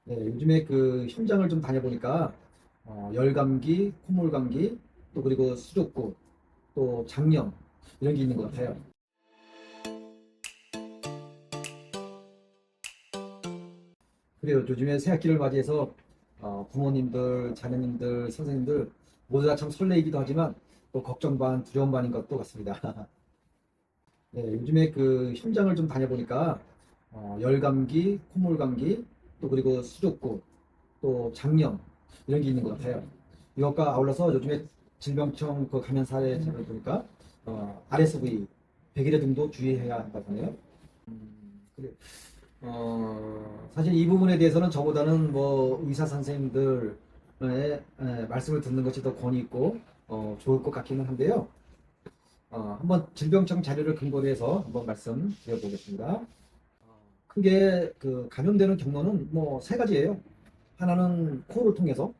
네, 요즘에 그 현장을 좀 다녀보니까 열감기, 콧물감기, 또 그리고 수족구, 또 장염 이런 게 있는 것 같아요. 그래요. 요즘에 새학기를 맞이해서 부모님들, 자녀님들, 선생님들 모두 다 참 설레이기도 하지만 또 걱정 반, 두려움 반인 것도 같습니다. 네, 요즘에 그 현장을 좀 다녀보니까 열감기, 콧물감기, 또 그리고 수족구, 또 장염 이런 게 있는 것 같아요. 이것과 아울러서 요즘에 질병청 그 감염 사례를 보니까 RSV, 백일의 등도 주의해야 한다고 하네요. 그래. 사실 이 부분에 대해서는 저보다는 뭐 의사 선생님들의 말씀을 듣는 것이 더 권위 있고 좋을 것 같기는 한데요. 한번 질병청 자료를 근거로 해서 한번 말씀드려보겠습니다. 크게 그 감염되는 경로는 뭐 세 가지예요. 하나는 코를 통해서,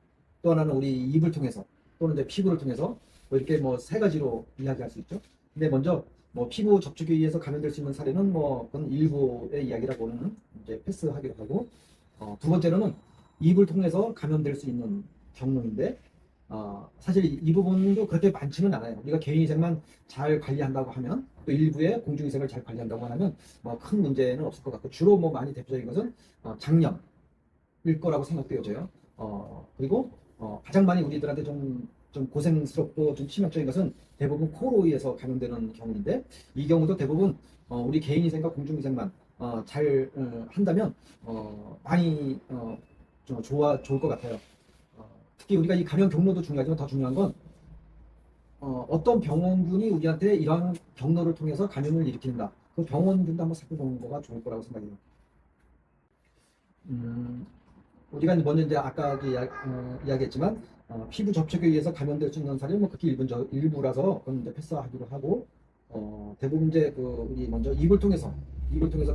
또 하나는 우리 입을 통해서, 또는 이제 피부를 통해서 뭐 이렇게 뭐 세 가지로 이야기할 수 있죠. 근데 먼저 뭐 피부 접촉에 의해서 감염될 수 있는 사례는 뭐 그건 일부의 이야기라고는 이제 패스하기로 하고, 두 번째로는 입을 통해서 감염될 수 있는 경로인데, 사실 이 부분도 그렇게 많지는 않아요. 우리가 개인위생만 잘 관리한다고 하면, 또 일부의 공중위생을 잘 관리한다고 하면 뭐 큰 문제는 없을 것 같고, 주로 뭐 많이 대표적인 것은 장염, 일 거라고 생각되어져요. 그리고 가장 많이 우리들한테 좀 고생스럽고 좀 치명적인 것은 대부분 코로 의해서 감염되는 경우인데, 이 경우도 대부분 우리 개인위생과 공중위생만 잘 한다면 많이 좋을 것 같아요. 특히 우리가 이 감염 경로도 중요하지만 더 중요한 건 어떤 병원균이 우리한테 이러한 경로를 통해서 감염을 일으킨다. 그 병원균도 한번 살펴보는 거가 좋을 거라고 생각해요. 음, 우리가 먼저 이제 아까 이야기했지만 피부 접촉에 의해서 감염될 수 있는 사례는 뭐 극히 일부라서 그건 이제 패스하기로 하고, 대부분 이제 그 우리 먼저 입을 통해서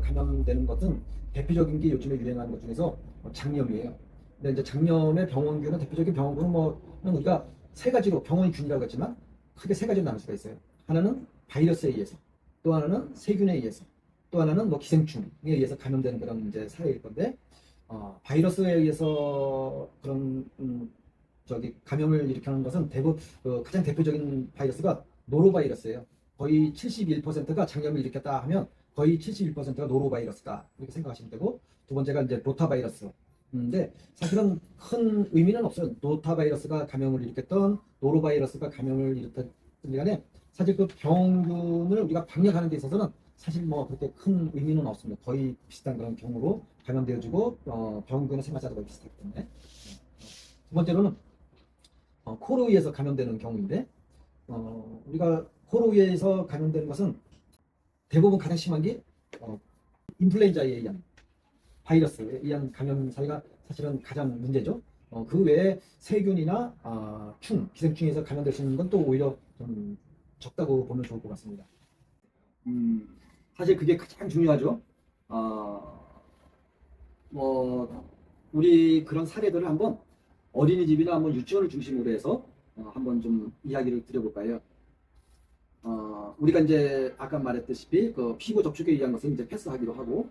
감염되는 것은 대표적인 게 요즘에 유행하는 것 중에서 장염이에요. 근데 이제 장염의 병원균은 대표적인 병원균은 뭐 우리가 세 가지로 병원균이라고 했지만 크게 세 가지로 나눌 수가 있어요. 하나는 바이러스에 의해서, 또 하나는 세균에 의해서, 또 하나는 뭐 기생충에 의해서 감염되는 그런 이제 사례일 건데, 바이러스에 의해서 그런 저기 감염을 일으키는 것은 대부분 가장 대표적인 바이러스가 노로바이러스예요. 거의 71%가 장염을 일으켰다 하면 거의 71%가 노로바이러스다 이렇게 생각하시면 되고, 두 번째가 이제 로타바이러스. 근데 사실은 큰 의미는 없어요. 로타바이러스가 감염을 일으켰던 노로바이러스가 감염을 일으켰던 간에 사실 그 병균을 우리가 방역하는 데 있어서는 사실 뭐 그렇게 큰 의미는 없습니다. 거의 비슷한 그런 경우로 감염되어지고 병균의 생활자도 거의 비슷하기 때문에. 두 번째로는 코로 의해서 감염되는 경우인데, 우리가 코로 의해서 감염되는 것은 대부분 가장 심한 게 인플루엔자에 의한 바이러스에 의한 감염 사례가 사실은 가장 문제죠. 그 외에 세균이나 기생충에서 감염될 수 있는 건 또 오히려 좀 적다고 보면 좋을 것 같습니다. 음, 사실 그게 가장 중요하죠. 뭐 우리 그런 사례들을 한번 어린이집이나 한번 유치원을 중심으로 해서 한번 좀 이야기를 드려볼까요? 우리가 이제 아까 말했다시피 그 피부 접촉에 의한 것은 이제 패스하기로 하고,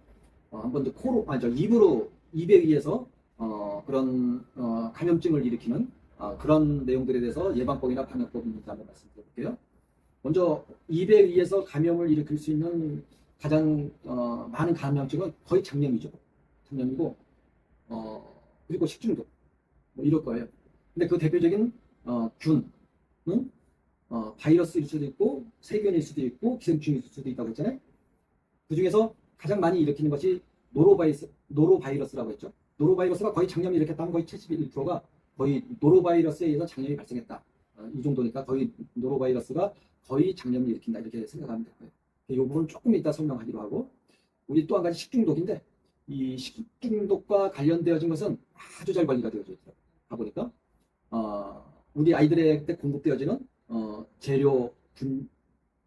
한번 더 코로 아니 저 입에 의해서 그런 감염증을 일으키는 그런 내용들에 대해서 예방법이나 방역법에 대해서 한번 말씀드려볼게요. 먼저 입에 의해서 감염을 일으킬 수 있는 가장 많은 감염증은 거의 장염이죠. 장염이고, 그리고 식중독 뭐 이럴 거예요. 근데 그 대표적인 균은 바이러스일 수도 있고 세균일 수도 있고 기생충일 수도 있다고 했잖아요. 그 중에서 가장 많이 일으키는 것이 노로바이러스라고 했죠. 노로바이러스가 거의 장염이 일으켰다면 거의 71%가 거의 노로바이러스에 의해서 장염이 발생했다. 이 정도니까 거의 노로바이러스가 거의 장염을 일으킨다 이렇게 생각하면 될 거예요. 이 부분은 조금 이따 설명하기로 하고, 우리 또 한 가지 식중독인데, 이 식중독과 관련되어진 것은 아주 잘 관리가 되어져 있어요. 가보니까 우리 아이들에게 공급되어지는 재료,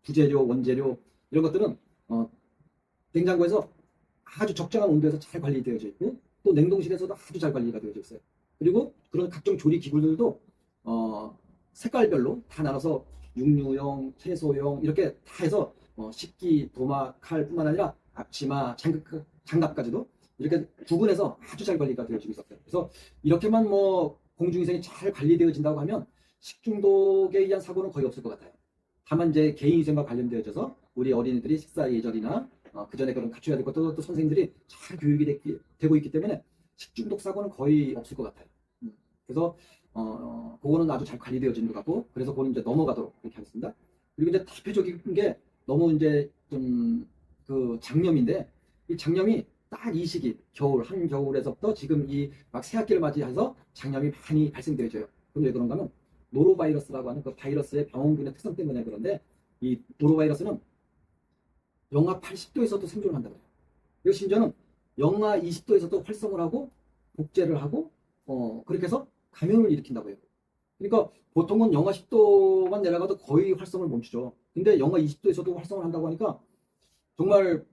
부재료, 원재료 이런 것들은 냉장고에서 아주 적정한 온도에서 잘 관리되어져 있고, 또 냉동실에서도 아주 잘 관리가 되어져 있어요. 그리고 그런 각종 조리 기구들도 색깔별로 다 나눠서 육류용, 채소용 이렇게 다 해서 식기, 도마, 칼뿐만 아니라 앞치마, 장갑까지도 이렇게 구분해서 아주 잘 관리가 되어지고 있었어요. 그래서 이렇게만 뭐 공중위생이 잘 관리되어진다고 하면 식중독에 의한 사고는 거의 없을 것 같아요. 다만 이제 개인위생과 관련되어져서 우리 어린이들이 식사 예절이나 그 전에 그런 갖춰야 될 것도 또 선생님들이 잘 교육이 되고 있기 때문에 식중독 사고는 거의 없을 것 같아요. 그래서 그거는 아주 잘 관리되어지는 것 같고, 그래서 그거는 이제 넘어가도록 그렇게 하겠습니다. 그리고 이제 대표적인 게 너무 이제 좀 그 장염인데, 이 장염이 딱 이 시기 겨울 한겨울에서부터 지금 이 막 새학기를 맞이해서 장염이 많이 발생되어져요. 그럼 왜 그런가 하면 노로바이러스라고 하는 그 바이러스의 병원균의 특성 때문에 그런데, 이 노로바이러스는 영하 80도에서도 생존을 한다고 해요. 그리고 심지어는 영하 20도에서도 활성을 하고 복제를 하고 그렇게 해서 감염을 일으킨다고 해요. 그러니까 보통은 영하 10도만 내려가도 거의 활성을 멈추죠. 근데 영하 20도에서도 활성을 한다고 하니까 정말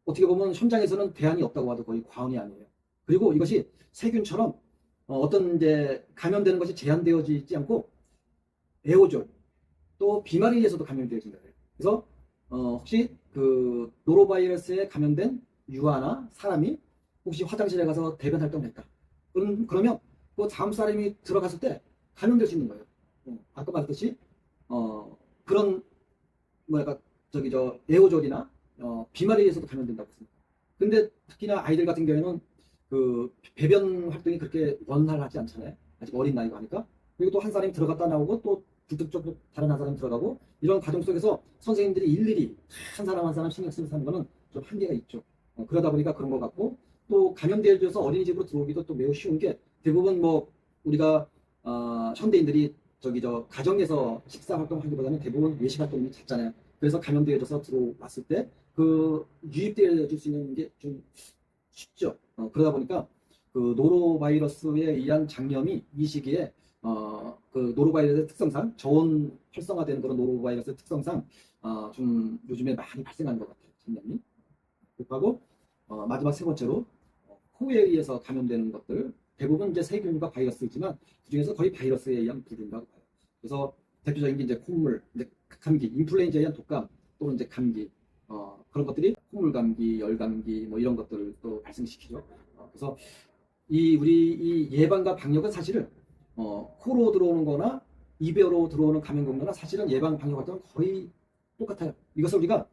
어떻게 보면 현장에서는 대안이 없다고 해도 거의 과언이 아니에요. 그리고 이것이 세균처럼 어떤 이제 감염되는 것이 제한되어지지 않고 에어졸 또 비말에 의해서도 감염되어진다. 그래서 혹시 그 노로바이러스에 감염된 유아나 사람이 혹시 화장실에 가서 대변 활동을 했다. 그러면 그 다음 사람이 들어갔을 때 감염될 수 있는 거예요. 아까 말했듯이 그런 뭐랄까 저기 저 에어졸이나 비말에 의해서도 감염된다고 했습니다. 근데 특히나 아이들 같은 경우에는 그 배변 활동이 그렇게 원활하지 않잖아요. 아직 어린 나이고 하니까. 그리고 또 한 사람이 들어갔다 나오고 또 불특적으로 다른 한 사람이 들어가고, 이런 과정 속에서 선생님들이 일일이 한 사람 한 사람 신경 쓰는 거는 좀 한계가 있죠. 그러다 보니까 그런 것 같고, 또 감염되어져서 어린이집으로 들어오기도 또 매우 쉬운 게, 대부분 뭐 우리가 현대인들이 저기 저 가정에서 식사 활동하기보다는 대부분 외식 활동이 잦잖아요. 그래서 감염되어져서 들어왔을 때 그 유입되어질 수 있는 게 좀 쉽죠. 그러다 보니까 그 노로바이러스에 의한 장염이 이 시기에 그 노로바이러스의 특성상 저온 활성화되는 그런 노로바이러스의 특성상 좀 요즘에 많이 발생하는 것 같아요. 장염이. 그리고 마지막 세 번째로 코에 의해서 감염되는 것들, 대부분 이제 세균과 바이러스이지만 그 중에서 거의 바이러스에 의한 부분이라고 봐요. 그래서 대표적인 게 이제 콧물, 이제 감기, 인플루엔자에 의한 독감 또는 이제 감기, 그런 것들이 콧물 감기, 열 감기 뭐 이런 것들을 또 발생시키죠. 그래서 우리 이 예방과 방역은 사실은 코로 들어오는 거나 입으로 들어오는 감염 경로나 사실은 예방 방역 활동은 거의 똑같아요. 이것을 우리가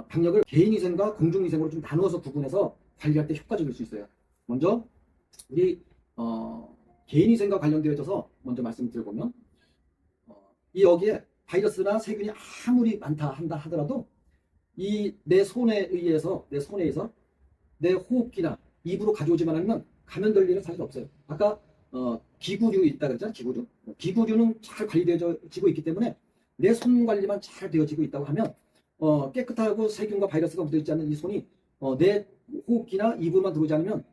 방역을 개인위생과 공중위생으로 좀 나누어서 구분해서 관리할 때 효과적일 수 있어요. 먼저 우리 개인위생과 관련되어져서 먼저 말씀드려보면 이 여기에 바이러스나 세균이 아무리 많다 한다 하더라도 이 내 손에 의해서 내 호흡기나 입으로 가져오지만 않으면 감염될 일은 사실 없어요. 아까 기구류 있다 그랬잖아요. 기구류는 잘 관리되어지고 있기 때문에 내 손 관리만 잘 되어지고 있다고 하면 깨끗하고 세균과 바이러스가 묻어있지 않는 이 손이 내 호흡기나 입으로만 들어오지 않으면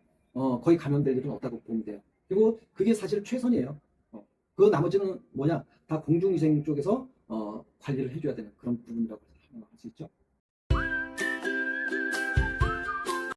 거의 감염될 일은 없다고 보면 돼요. 그리고 그게 사실 최선이에요. 그 나머지는 뭐냐, 다 공중위생 쪽에서 관리를 해줘야 되는 그런 부분이라고 할 수 있죠.